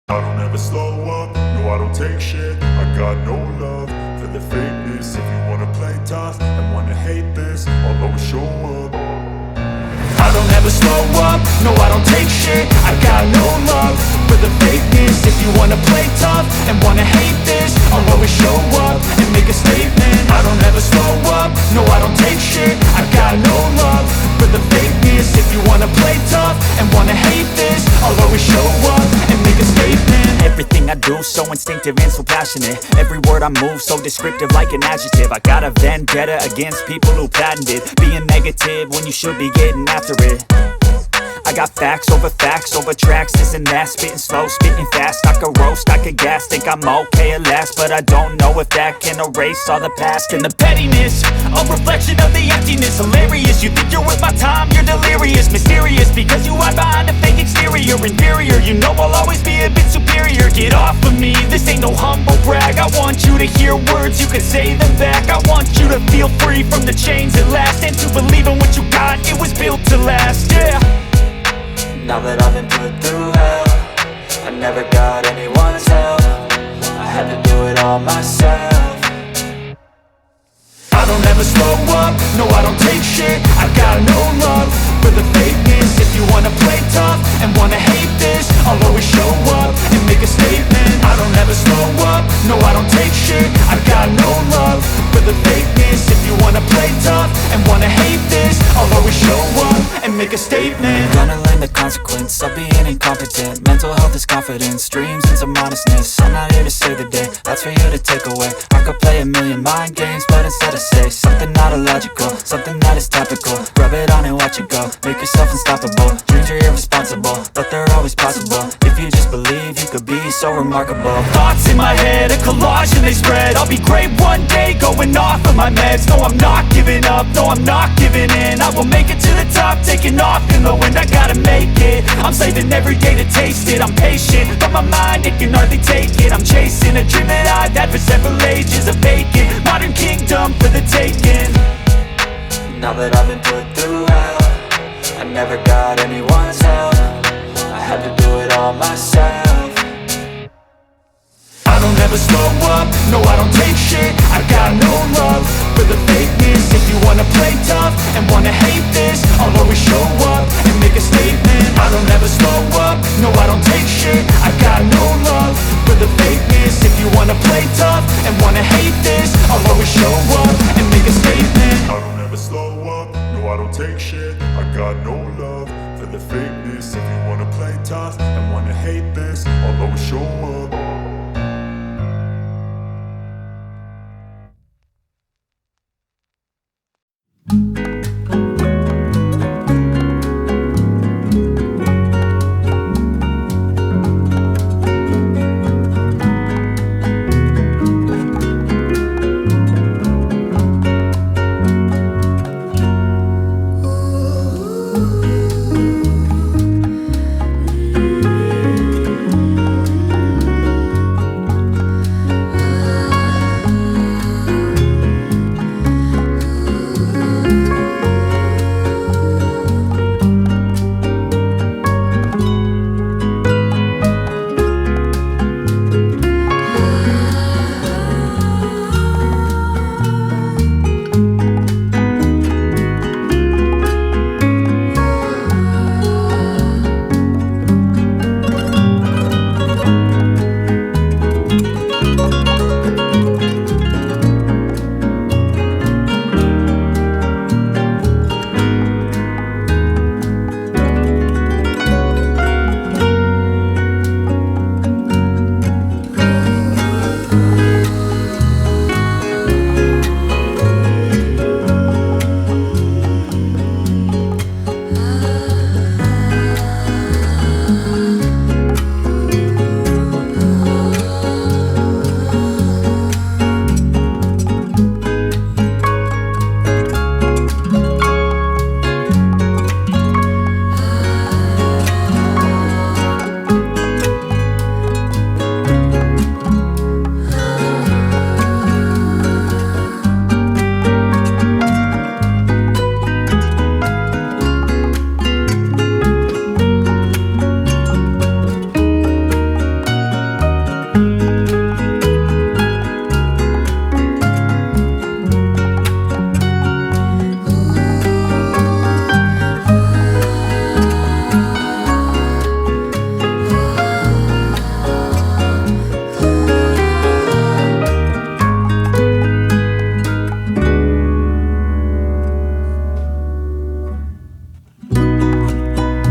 I don't ever slow up, no I don't take shit. I got no love for the fakeness. If you wanna play tough and wanna hate this, I'll always show up. I don't ever slow up, no I don't take shit. I got no love for the fakeness. If you wanna play tough and wanna hate this, I'll always show up and make a statement. I don't ever slow up, no I don't take shit. I got no love for the fakeness. If you wanna play tough and wanna hate this, I'll always show up and make a statement. Everything I do so instinctive and so passionate. Every word I move so descriptive like an adjective. I got a vendetta against people who patented being negative when you should be getting after it. I got facts over tracks, this and that. Spitting slow, spitting fast. I could roast, I could gas. Think I'm okay at last, but I don't know if that can erase all the past. And the pettiness, a reflection of the emptiness. Hilarious, you think you're worth my time, you're delirious. Mysterious, because you hide behind a fake exterior. Inferior, you know I'll always be a bit superior. Get off of me, this ain't no humble brag. I want you to hear words, you can say them back. I want you to feel free from the chains at last, and to believe in what you got, it was built to last, yeah. Now that I've been put through hell, I never got anyone's help. I had to do it all myself. I don't ever slow up, no I don't take shit. I got no love for the fakeness. If you wanna play tough and wanna hate this, I'll always show up and make a statement. I don't ever slow up, no I don't take shit. I got no love for the fakeness. If you wanna play tough and wanna hate this, I'll always show up and make a statement. Gonna learn the consequence of being incompetent. Mental health is confidence, dreams and some honestness. I'm not here to save the day, that's for you to take away. I could play a million mind games, but instead I say something not illogical, something that is topical. Rub it on and watch it go, make yourself unstoppable. Dreams are irresponsible, but they're always possible. If you just believe, you could be so remarkable. Thoughts in my head, a collage and they spread. I'll be great one day, going off of my meds. No, I'm not giving up, no, I'm not giving in. I will make it to the top, taking off in the wind. I gotta make it, I'm saving every day to taste it. I'm patient, but my mind, it can hardly take it. I'm chasing a dream that I've had for several ages. A vacant, modern kingdom for the taking. Now that I've been put through hell, I never got anyone's help. I had to do it all myself. I don't ever slow up, no I don't take shit. I got no love for the fakeness. If you wanna play tough and wanna hate this, I'll always show up and make a statement. I don't ever slow up, no I don't take shit. I got no love for the fakeness. If you wanna play tough